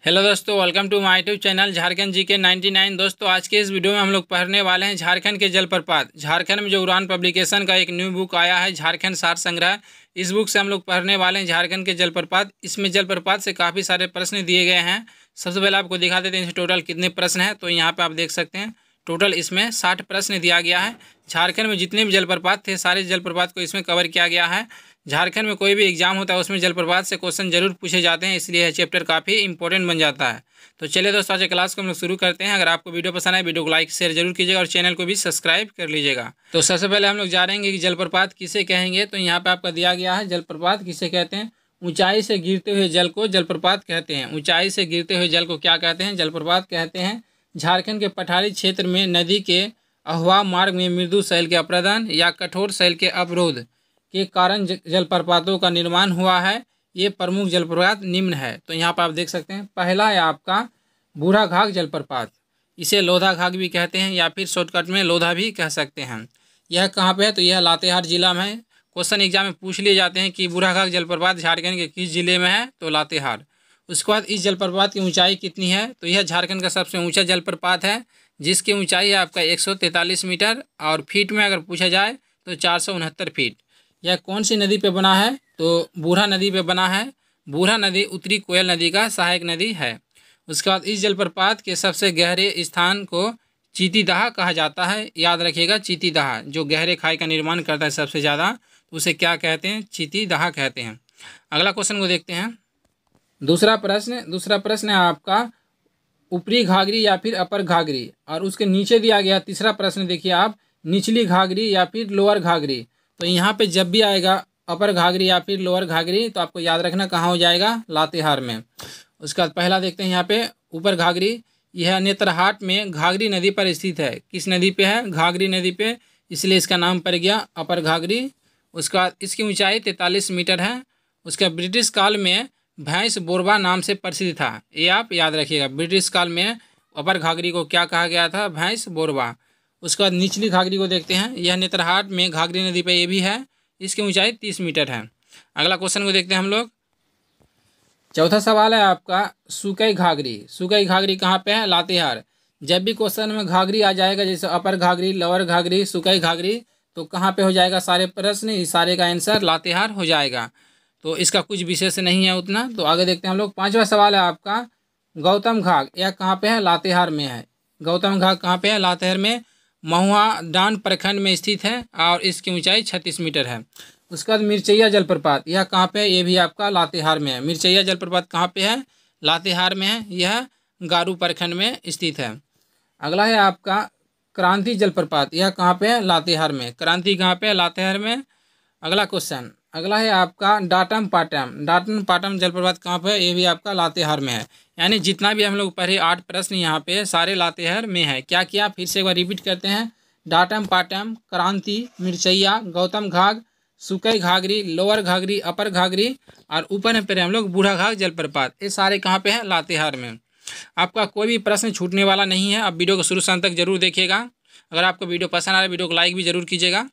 Hello दोस्तों, welcome to my YouTube channel Jharkhand GK 99। दोस्तों, आज के इस वीडियो में हम लोग पढ़ने वाले हैं झारखंड के जलप्रपात। झारखंड में जो उड़ान पब्लिकेशन का एक न्यू बुक आया है, झारखंड सार संग्रह, इस बुक से हम लोग पढ़ने वाले हैं झारखंड के जलप्रपात। इसमें जलप्रपात से काफ़ी सारे प्रश्न दिए गए हैं। सबसे पहले आपको दिखा देते हैं टोटल कितने प्रश्न हैं। तो यहाँ पर आप देख सकते हैं टोटल इसमें 60 प्रश्न दिया गया है। झारखंड में जितने भी जलप्रपात थे सारे जलप्रपात को इसमें कवर किया गया है। झारखंड में कोई भी एग्जाम होता है उसमें जलप्रपात से क्वेश्चन जरूर पूछे जाते हैं, इसलिए यह चैप्टर काफ़ी इंपॉर्टेंट बन जाता है। तो चलिए दोस्तों, आज क्लास को हम लोग शुरू करते हैं। अगर आपको वीडियो पसंद आए वीडियो को लाइक शेयर जरूर कीजिएगा और चैनल को भी सब्सक्राइब कर लीजिएगा। तो सबसे पहले हम लोग जानेंगे कि जलप्रपात किसे कहेंगे। तो यहाँ पे आपका दिया गया है जलप्रपात किसे कहते हैं। ऊंचाई से गिरते हुए जल को जलप्रपात कहते हैं। ऊंचाई से गिरते हुए जल को क्या कहते हैं? जलप्रपात कहते हैं। झारखंड के पठारी क्षेत्र में नदी के अहवा मार्ग में मृदु शैल के अप्रदन या कठोर शैल के अवरोध के कारण जलप्रपातों का निर्माण हुआ है। ये प्रमुख जलप्रपात निम्न है। तो यहाँ पर आप देख सकते हैं, पहला है आपका बूढ़ा घाघ जलप्रपात। इसे लोधा घाघ भी कहते हैं या फिर शॉर्टकट में लोधा भी कह सकते हैं। यह कहाँ पे है? तो यह लातेहार जिला में है। क्वेश्चन एग्जाम में पूछ लिए जाते हैं कि बूढ़ा घाघ जलप्रपात झारखंड के किस जिले में है? तो लातेहार। उसके बाद इस जलप्रपात की ऊंचाई कितनी है? तो यह झारखंड का सबसे ऊंचा जलप्रपात है, जिसकी ऊंचाई है आपका 143 मीटर और फीट में अगर पूछा जाए तो 469 फीट। यह कौन सी नदी पे बना है? तो बूढ़ा नदी पे बना है। बूढ़ा नदी उत्तरी कोयल नदी का सहायक नदी है। उसके बाद इस जलप्रपात के सबसे गहरे स्थान को चीतीदह कहा जाता है। याद रखिएगा, चीतीदह जो गहरे खाई का निर्माण करता है सबसे ज़्यादा, तो उसे क्या कहते हैं? चीतीदह कहते हैं। अगला क्वेश्चन को देखते हैं। दूसरा प्रश्न है आपका ऊपरी घाघरी या फिर अपर घाघरी, और उसके नीचे दिया गया तीसरा प्रश्न देखिए आप, निचली घाघरी या फिर लोअर घाघरी। तो यहाँ पे जब भी आएगा अपर घाघरी या फिर लोअर घाघरी, तो आपको याद रखना कहाँ हो जाएगा? लातेहार में। उसके बाद पहला देखते हैं यहाँ पे ऊपर घाघरी। यह नेतरहाट में घाघरी नदी पर स्थित है। किस नदी पे है? घाघरी नदी पे, इसलिए इसका नाम पड़ गया अपर घाघरी। उसके बाद इसकी ऊंचाई 43 मीटर है। उसका ब्रिटिश काल में भैंस बोरबा नाम से प्रसिद्ध था। ये आप याद रखिएगा, ब्रिटिश काल में अपर घाघरी को क्या कहा गया था? भैंस बोरबा। उसके बाद निचली घाघरी को देखते हैं। यह नेतरहाट में घाघरी नदी पे ये भी है। इसकी ऊंचाई 30 मीटर है। अगला क्वेश्चन को देखते हैं हम लोग। चौथा सवाल है आपका सुकई घाघरी। सुकई घाघरी कहाँ पे है? लातेहार। जब भी क्वेश्चन में घाघरी आ जाएगा, जैसे अपर घाघरी, लोअर घाघरी, सुकई घाघरी, तो कहाँ पे हो जाएगा सारे प्रश्न? इस सारे का आंसर लातेहार हो जाएगा। तो इसका कुछ विशेष नहीं है उतना। तो आगे देखते हैं हम लोग। पांचवा सवाल है आपका गौतम घाघ। यह कहाँ पे है? लातेहार में है। गौतम घाघ कहाँ पे है? लातेहार में महुआ डांड प्रखंड में स्थित है और इसकी ऊंचाई 36 मीटर है। उसके बाद मिर्चैया जलप्रपात, यह कहाँ पे है? ये भी आपका लातेहार में है। मिर्चैया जलप्रपात कहाँ पे है? लातेहार में है। यह गारू प्रखंड में स्थित है। अगला है आपका क्रांति जलप्रपात। यह कहाँ पे है? लातेहार में। क्रांति कहाँ पे है? लातेहार में। अगला क्वेश्चन, अगला है आपका डाटम पाटम। डाटम पाटम जलप्रपात कहाँ पे है? ये भी आपका लातेहार में है। यानी जितना भी हम लोग पढ़े 8 प्रश्न यहाँ पे सारे लातेहार में है। क्या किया? फिर से एक बार रिपीट करते हैं। डाटम पाटम, क्रांति, मिर्चैया, गौतम घाघ, सुकई घाघरी, लोअर घाघरी, अपर घाघरी, और ऊपर में पहले हम लोग बूढ़ा घाघ जलप्रपात। ये सारे कहाँ पे हैं? लातेहार में। आपका कोई भी प्रश्न छूटने वाला नहीं है। आप वीडियो को शुरू से अंत तक जरूर देखिएगा। अगर आपको वीडियो पसंद आ रहा है वीडियो को लाइक भी जरूर कीजिएगा।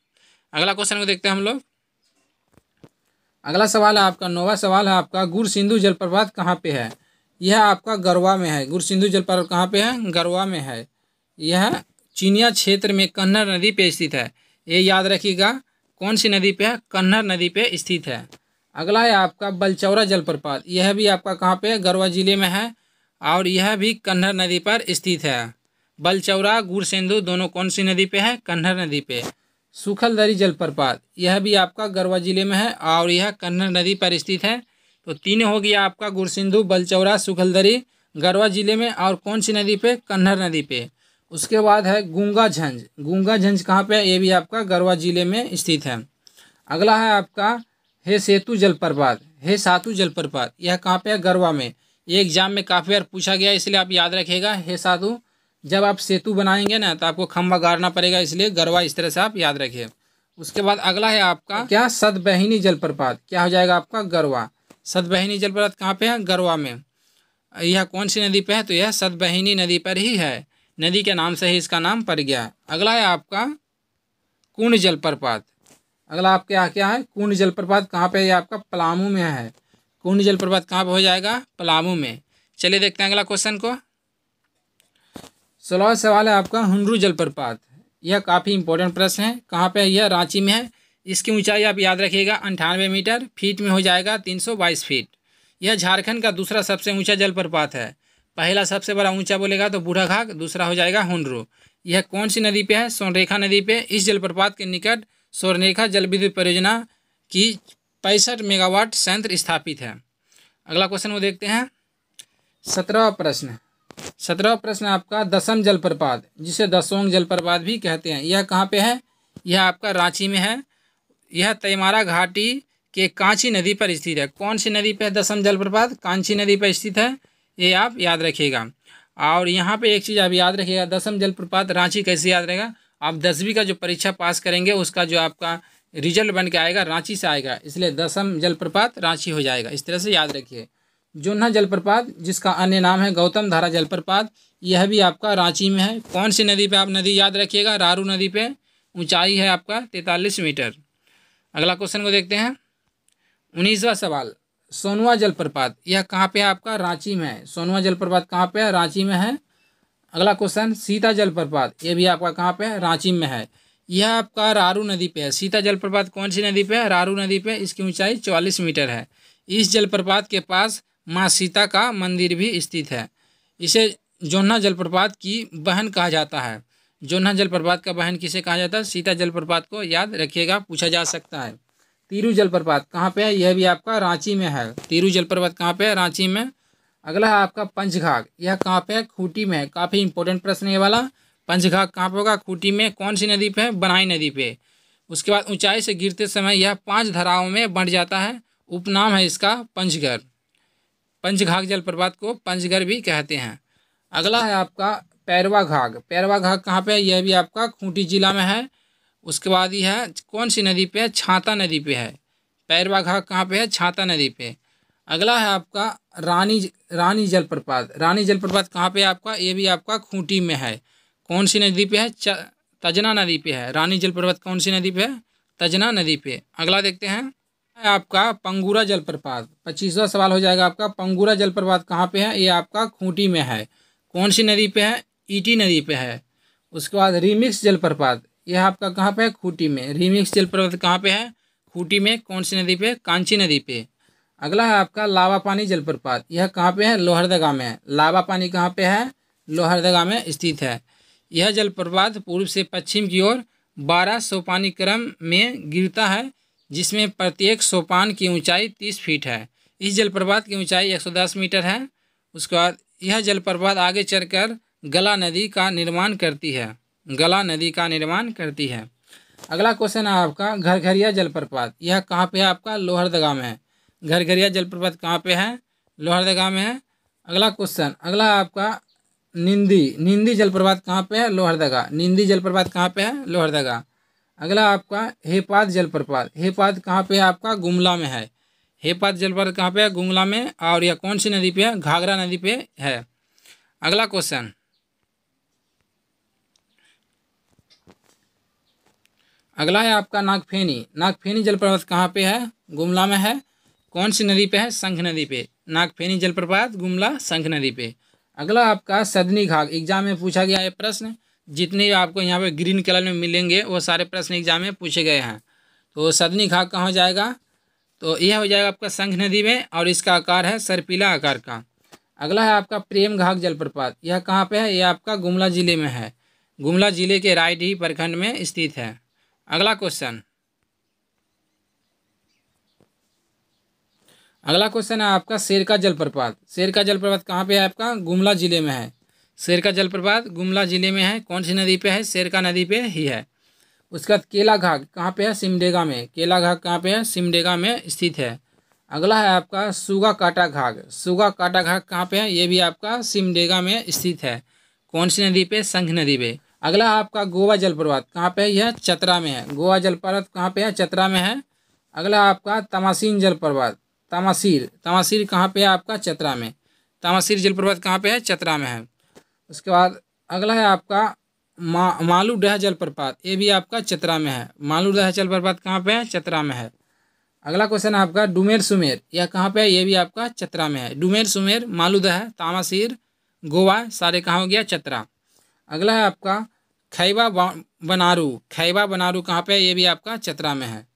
अगला क्वेश्चन को देखते हैं हम लोग। अगला सवाल है आपका, नौवां सवाल है आपका गुरसिंधु जलप्रपात कहाँ पे है? यह आपका गरवा में है। गुरसिंधु जलप्रपात कहाँ पे है? गरवा में है। यह चिनिया क्षेत्र में कन्नर नदी पे स्थित है। ये याद रखिएगा, कौन सी नदी पे है? कन्नर नदी पे स्थित है। अगला है आपका बलचौरा जलप्रपात। यह भी आपका कहाँ पे है? गरवा जिले में है और यह भी कन्नर नदी पर स्थित है। बलचौरा गुरसिंधु दोनों कौन सी नदी पे है? कन्नर नदी पे। सुखलदरी जलप्रपात, यह भी आपका गरवा जिले में है और यह कन्नर नदी पर स्थित है। तो तीन हो गया आपका गुरसिंधु, बलचौरा, सुखलदरी, गरवा जिले में, और कौन सी नदी पे? कन्नर नदी पे। उसके बाद है गूंगा झंझ। गूंगा झंझ कहाँ पे है? ये भी आपका गरवा जिले में स्थित है। अगला है आपका हे सेतु जलप्रपात। हे सातु जलप्रपात, यह कहाँ पे है? गरवा में। ये एग्जाम में काफ़ी बार पूछा गया, इसलिए आप याद रखिएगा हे सातु। जब आप सेतु बनाएंगे ना तो आपको खंभा गाड़ना पड़ेगा, इसलिए गरवा इस तरह से आप याद रखिए। उसके बाद अगला है आपका क्या? सतबहिनी जलप्रपात। क्या हो जाएगा आपका? गरवा। सतबहिनी जलप्रपात कहाँ पे है? गरवा में। यह कौन सी नदी पे है? तो यह सतबहिनी नदी पर ही है। नदी के नाम से ही इसका नाम पड़ गया। अगला है आपका कुंड जलप्रपात। अगला आपके यहाँ क्या है? कुंड जलप्रपात कहाँ पे है? आपका पलामू में है। कुंड जलप्रपात कहाँ पे हो जाएगा? पलामू में। चलिए देखते हैं अगला क्वेश्चन को। 16वां सवाल है आपका हुंडरू जलप्रपात। यह काफ़ी इंपॉर्टेंट प्रश्न है। कहाँ पे है? यह रांची में है। इसकी ऊंचाई आप याद रखिएगा 98 मीटर, फीट में हो जाएगा 322 फीट। यह झारखंड का दूसरा सबसे ऊंचा जलप्रपात है। पहला सबसे बड़ा ऊंचा बोलेगा तो बूढ़ा घाट, दूसरा हो जाएगा हुंडरू। यह कौन सी नदी पे है? स्वर्णरेखा नदी पे। इस जलप्रपात के निकट स्वर्णरेखा जल विद्युत परियोजना की 65 मेगावाट संयंत्र स्थापित है। अगला क्वेश्चन वो देखते हैं। 17वां प्रश्न आपका दसम जलप्रपात, जिसे दसोंग जलप्रपात भी कहते हैं, यह कहाँ पे है? यह आपका रांची में है। यह तेमारा घाटी के कांची नदी पर स्थित है। कौन सी नदी पे है दसम जलप्रपात? कांची नदी पर स्थित है, ये आप याद रखिएगा। और यहाँ पे एक चीज़ आप याद रखिएगा, दसम जलप्रपात रांची कैसे याद रहेगा? आप 10वीं का जो परीक्षा पास करेंगे उसका जो आपका रिजल्ट बन के आएगा रांची से आएगा, इसलिए दसम जलप्रपात रांची हो जाएगा। इस तरह से याद रखिए। जोन्हा जलप्रपात, जिसका अन्य नाम है गौतम धारा जलप्रपात, यह भी आपका रांची में है। कौन सी नदी पे? आप नदी याद रखिएगा, रारू नदी पे। ऊंचाई है आपका 43 मीटर। अगला क्वेश्चन को देखते हैं। 19वां सवाल सोनवा जलप्रपात, यह कहाँ पे है? आपका रांची में है। सोनवा जलप्रपात कहाँ पे है? रांची में है। अगला क्वेश्चन सीता जलप्रपात, ये भी आपका कहाँ पे है? रांची में है। यह आपका रारू नदी पे है। सीता जलप्रपात कौन सी नदी पे है? रारू नदी पे। इसकी ऊंचाई 44 मीटर है। इस जलप्रपात के पास माँ सीता का मंदिर भी स्थित है। इसे जोन्हा जलप्रपात की बहन कहा जाता है। जोन्हा जलप्रपात का बहन किसे कहा जाता है? सीता जलप्रपात को याद रखिएगा, पूछा जा सकता है। तिरु जलप्रपात कहाँ पे है? यह भी आपका रांची में है। तिरु जलप्रपात कहाँ पे है? रांची में। अगला है आपका पंचघाघ, यह कहाँ पे है? खूंटी में है। काफ़ी इंपॉर्टेंट प्रश्न है ये वाला। पंचघाघ कहाँ पे होगा? खूंटी में। कौन सी नदी पे है? बनाई नदी पे। उसके बाद ऊंचाई से गिरते समय यह 5 धाराओं में बंट जाता है। उपनाम है इसका पंचगढ़। पंचघाघ जलप्रपात को पंचगढ़ भी कहते हैं। अगला है आपका पैरवा घाघ। पैरवा घाघ कहाँ पे है? यह भी आपका खूंटी जिला में है। उसके बाद यह है कौन सी नदी पे है? छाता नदी पे है। पैरवा घाघ कहाँ पे है? छाता नदी पे। अगला है आपका रानी जलप्रपात। रानी जलप्रपात कहाँ पे है आपका? ये भी आपका खूंटी में है। कौन सी नदी पे है? तजना नदी पे है। रानी जलप्रपात कौन सी नदी पे है? तजना नदी पे। अगला देखते हैं आपका पंगुरा जलप्रपात। 25वां सवाल हो जाएगा आपका। पंगुरा जलप्रपात कहाँ पे है? ये आपका खूंटी में है। कौन सी नदी पे है? ईटी नदी पे है। उसके बाद रिमिक्स जलप्रपात, यह आपका कहाँ पे है? खूंटी में। रिमिक्स जलप्रपात कहाँ पे है? खूंटी में। कौन सी नदी पे? कांची नदी पे। अगला है आपका लावा पानी जलप्रपात, यह कहाँ पे है? लोहरदगा में। लावा पानी कहाँ पे है? लोहरदगा में स्थित है। यह जलप्रपात पूर्व से पश्चिम की ओर 12 सोपानी क्रम में गिरता है, जिसमें प्रत्येक सोपान की ऊंचाई 30 फीट है। इस जलप्रपात की ऊंचाई 110 मीटर है। उसके बाद यह जलप्रपात आगे चलकर गला नदी का निर्माण करती है। गला नदी का निर्माण करती है। अगला क्वेश्चन है आपका घरघरिया जलप्रपात, यह कहाँ पे है? आपका लोहरदगा में है। घरघरिया जलप्रपात कहाँ पे है? लोहरदगा में है। अगला क्वेश्चन, अगला आपका निंदी जलप्रपात कहाँ पे है? लोहरदगा। निंदी जलप्रपात कहाँ पे है? लोहरदगा। अगला आपका हेपात जलप्रपात, हेपात कहाँ पे है? आपका गुमला में है। हेपात जलप्रपात कहाँ पे है? गुमला में। और यह कौन सी नदी पे है? घाघरा नदी पे है। अगला क्वेश्चन, अगला है आपका नागफेनी। नागफेनी जलप्रपात कहाँ पे है? गुमला में है। कौन सी नदी पे है? शंख नदी पे। नागफेनी जलप्रपात गुमला शंख नदी पे। अगला आपका सदनी घाघ, एग्जाम में पूछा गया है प्रश्न। जितने आपको यहाँ पे ग्रीन कलर में मिलेंगे वो सारे प्रश्न एग्जाम में पूछे गए हैं। तो सदनी घाघ कहाँ हो जाएगा? तो यह हो जाएगा आपका शंख नदी में, और इसका आकार है सर्पिला आकार का। अगला है आपका प्रेम घाघ जलप्रपात, यह कहाँ पे है? यह आपका गुमला जिले में है। गुमला जिले के रायडीह प्रखंड में स्थित है। अगला क्वेश्चन, है आपका शेरका जलप्रपात। शेरका जलप्रपात कहाँ पे है? आपका गुमला जिले में है। शेरका जलप्रपात गुमला जिले में है। कौन सी नदी पे है? शेरका नदी पे ही है। उसके बाद केला घाघ कहाँ पे है? सिमडेगा में। केला घाघ कहाँ पे है? सिमडेगा में स्थित है। अगला है आपका सुगा काटा घाघ। सुगा काटा घाघ कहाँ पे है? ये भी आपका सिमडेगा में स्थित है। कौन सी नदी पे? शंख नदी पे। अगला आपका गोवा जलप्रपात कहाँ पे है? यह चतरा में है। गोवा जलप्रपात कहाँ पे है? चतरा में है। अगला आपका तमासीन जलप्रपात, तमासीर कहाँ पे है? आपका चतरा में। तमासीर जलप्रपात कहाँ पे है? चतरा में है। उसके बाद अगला है आपका मालूडह जलप्रपात, ये भी आपका चतरा में है। मालूडह जलप्रपात कहाँ पे है? चतरा में है। अगला क्वेश्चन है आपका डुमेर सुमेर, यह कहाँ पे है? ये भी आपका चतरा में है। डुमेर सुमेर मालूदह तामासीर गोवा सारे कहाँ हो गया? चतरा। अगला है आपका खैबा बनारू, खैबा बनारू कहाँ पे है? ये भी आपका चतरा में है।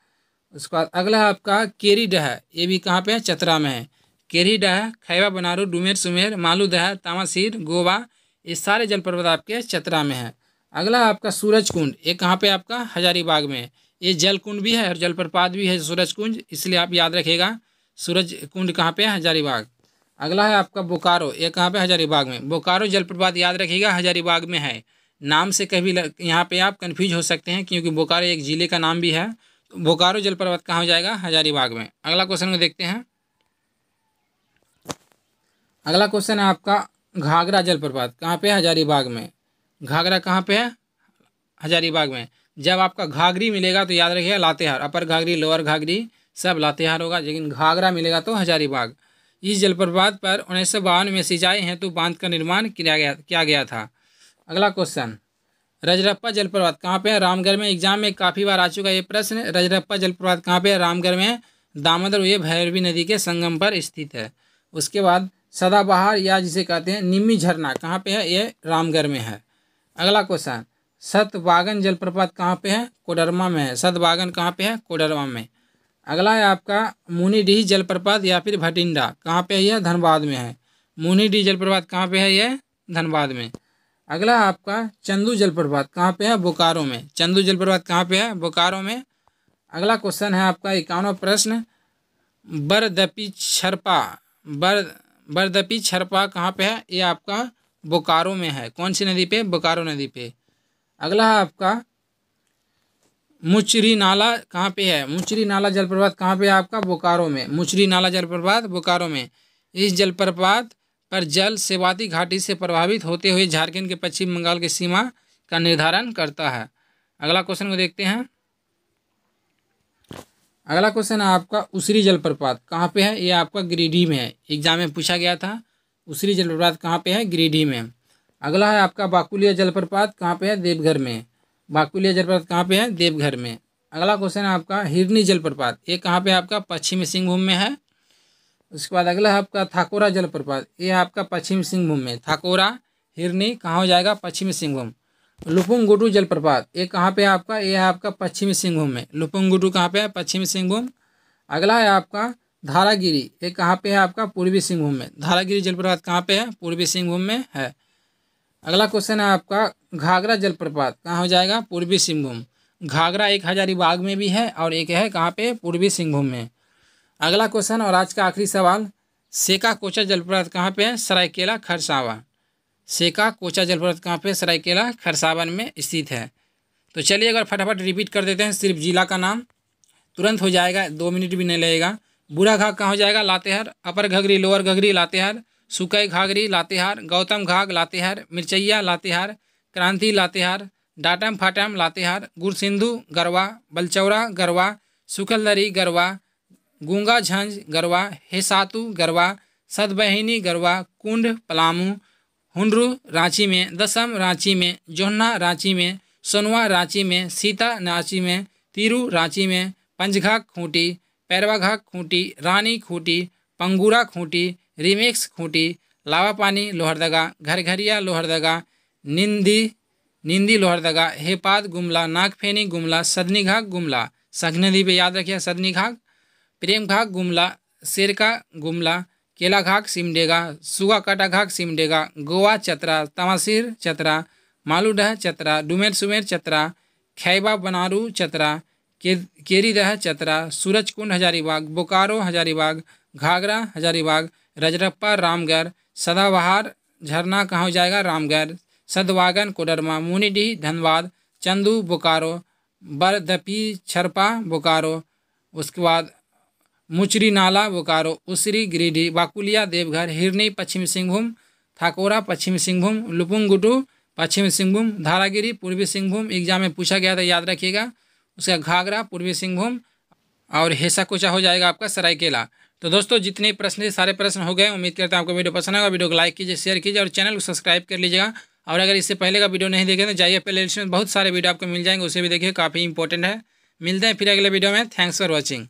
उसके बाद अगला है आपका केरीडह, ये भी कहाँ पे है? चतरा में है। केरीडह, खैबा बनारू, डुमेर सुमेर, मालूदह, तामासीर, गोवा, ये सारे जलप्रपात आपके चतरा में है। अगला है आपका सूरज कुंड, ये कहाँ पे आपका? हजारीबाग में। ये जल कुंड भी है और जलप्रपात भी है सूरज कुंड, इसलिए आप याद रखिएगा सूरज कुंड कहाँ पे है? हजारीबाग। अगला है आपका बोकारो, ये कहाँ पे? हजारीबाग में। बोकारो जलप्रपात याद रखिएगा हजारीबाग में है। नाम से कभी यहाँ पे आप कन्फ्यूज हो सकते हैं क्योंकि बोकारो एक ज़िले का नाम भी है। तो बोकारो जलप्रपात कहाँ हो जाएगा? हजारीबाग में। अगला क्वेश्चन को देखते हैं। अगला क्वेश्चन है आपका घाघरा जलप्रपात कहाँ पे है? हजारीबाग में। घाघरा कहाँ पे है? हजारीबाग में। जब आपका घाघरी मिलेगा तो याद रखिएगा लातेहार, अपर घाघरी लोअर घाघरी सब लातेहार होगा, लेकिन घाघरा मिलेगा तो हजारीबाग। इस जलप्रपात पर 1952 में सिंचाई हेतु बांध का निर्माण किया गया था। अगला क्वेश्चन रजरप्पा जलप्रपात कहाँ पे है? रामगढ़ में। एग्जाम में काफ़ी बार आ चुका है ये प्रश्न। रजरप्पा जलप्रपात कहाँ पे है? रामगढ़ में। दामोदर व भैरवी नदी के संगम पर स्थित है। उसके बाद सदाबहार या जिसे कहते हैं निम्मी झरना कहाँ पे है? ये रामगढ़ में है। अगला क्वेश्चन सतबागन जलप्रपात कहाँ पे है? कोडरमा में है। सतबागन कहाँ पे है? कोडरमा में। अगला है आपका मुनिडीह जलप्रपात या फिर भटिंडा कहाँ पे है? यह धनबाद में है। मुनिडीह जलप्रपात कहाँ पे है? यह धनबाद में। अगला है आपका चंदू जलप्रपात कहाँ पे है? बोकारो में। चंदू जलप्रपात कहाँ पे है? बोकारो में। अगला क्वेश्चन है आपका 51वां प्रश्न बरदपी छरपा बरदपी छरपा कहाँ पे है? ये आपका बोकारो में है। कौन सी नदी पे? बोकारो नदी पे। अगला है आपका मुचरी नाला कहाँ पे है? मुचरी नाला जलप्रपात कहाँ पे है आपका? बोकारो में। मुचरी नाला जलप्रपात बोकारो में। इस जलप्रपात पर जल सेवाती घाटी से प्रभावित होते हुए झारखंड के पश्चिम बंगाल की सीमा का निर्धारण करता है। अगला क्वेश्चन को देखते हैं। अगला क्वेश्चन है आपका उसरी जलप्रपात कहाँ पे है? ये आपका गिरिडीह में है। एग्जाम में पूछा गया था। उसरी जलप्रपात कहाँ पे है? गिरिडीह में। अगला है आपका बाकुलिया जलप्रपात कहाँ पे है? देवघर में। बाकुलिया जलप्रपात कहाँ पे है? देवघर में। अगला क्वेश्चन है आपका हिरनी जलप्रपात, ये कहाँ पे आपका? पश्चिमी सिंहभूम में है। उसके बाद अगला है आपका थाकोरा जलप्रपात, ये आपका पश्चिमी सिंहभूम में। थाकोरा हिरनी कहाँ हो जाएगा? पश्चिमी सिंहभूम। लुपुंगुटू जलप्रपात ये कहाँ पे है आपका? ये है आपका पश्चिमी सिंहभूम में। लुपुंगुटू कहाँ पे है? पश्चिमी सिंहभूम। अगला है आपका धारागिरी, ये कहाँ पे है आपका? पूर्वी सिंहभूम में। धारागिरी जलप्रपात कहाँ पे है? पूर्वी सिंहभूम में है। अगला क्वेश्चन है आपका घाघरा जलप्रपात कहाँ हो जाएगा? पूर्वी सिंहभूम। घाघरा एक हजारीबाग में भी है और एक है कहाँ पे? पूर्वी सिंहभूम में। अगला क्वेश्चन और आज का आखिरी सवाल सेका कोचा जलप्रपात कहाँ पे है? सरायकेला खरसावान। सेका कोचा जलप्रपात कहाँ पे? सरायकेला खरसावान में स्थित है। तो चलिए एक बार फटाफट रिपीट कर देते हैं सिर्फ जिला का नाम, तुरंत हो जाएगा, 2 मिनट भी नहीं लगेगा। बूढ़ा घाघ कहाँ हो जाएगा? लातेहार। अपर घघरी लोअर घघरी लातेहार। सुकई घाघरी लातेहार। गौतम घाघ लातेहार। मिर्चैया लातेहार। क्रांति लातेहार। डाटम फाटम लातेहार। गुरसिंधु गरवा। बलचौरा गरवा। सुखलदरी गरवा। गूंगा झंझ गरवा। हेसातु गरवा। सदबहिनी गरवा। कुंड पलामू। हुंड्रू रांची में। दसम रांची में। जोहना रांची में। सोनवा रांची में। सीता रांची में। तिरू रांची में। पंचघाघ खूंटी। पैरवाघाघ खूंटी। रानी खूंटी। पंगूरा खूंटी। रिमेक्स खूंटी। लावापानी लोहरदगा। घरघरिया लोहरदगा। निंदी लोहरदगा। हेपाद गुमला। नागफेनी गुमला। सदनी घाघ गुमला। संघ नदी पे याद रखिए सदनी घाघ। प्रेम घाघ गुमला। शेरका गुमला। केला घाघ सिमडेगा। सुगा काटा घाघ सिमडेगा। गोवा चतरा। तमासिर चतरा। मालूडह चतरा। डुमेर सुमेर चतरा। खैबा बनारू चतरा। केरीदह चतरा। सूरजकुंड हजारीबाग। बोकारो हजारीबाग। घाघरा हजारीबाग। रजरप्पा रामगढ़। सदाबहार झरना कहाँ हो जाएगा? रामगढ़। सदवागन कोडरमा। मुनिडीह धनबाद। चंदू बोकारो। बरदपी छरपा बोकारो। उसके बाद मुचरी नाला बोकारो। उसरी गिरिडीह। बाकुलिया देवघर। हिरनी पश्चिमी सिंहभूम। थाकोरा पश्चिमी सिंहभूम। लुपुंगुटू पश्चिमी सिंहभूम। धारागिरी पूर्वी सिंहभूम, एग्जाम में पूछा गया था याद रखिएगा। उसका घाघरा पूर्वी सिंहभूम और हेसा कोचा हो जाएगा आपका सरायकेला। तो दोस्तों जितने प्रश्न थे सारे प्रश्न हो गए। उम्मीद करता हूं आपको वीडियो पसंद आएगा। वीडियो को लाइक कीजिए, शेयर कीजिए और चैनल को सब्सक्राइब कर लीजिएगा। और अगर इससे पहले का वीडियो नहीं देखे तो जाइए प्ले लिस्ट में बहुत सारे वीडियो आपको मिल जाएंगे, उसे भी देखिए, काफ़ी इंपॉर्टेंट है। मिलते हैं फिर अगले वीडियो में। Thanks for watching.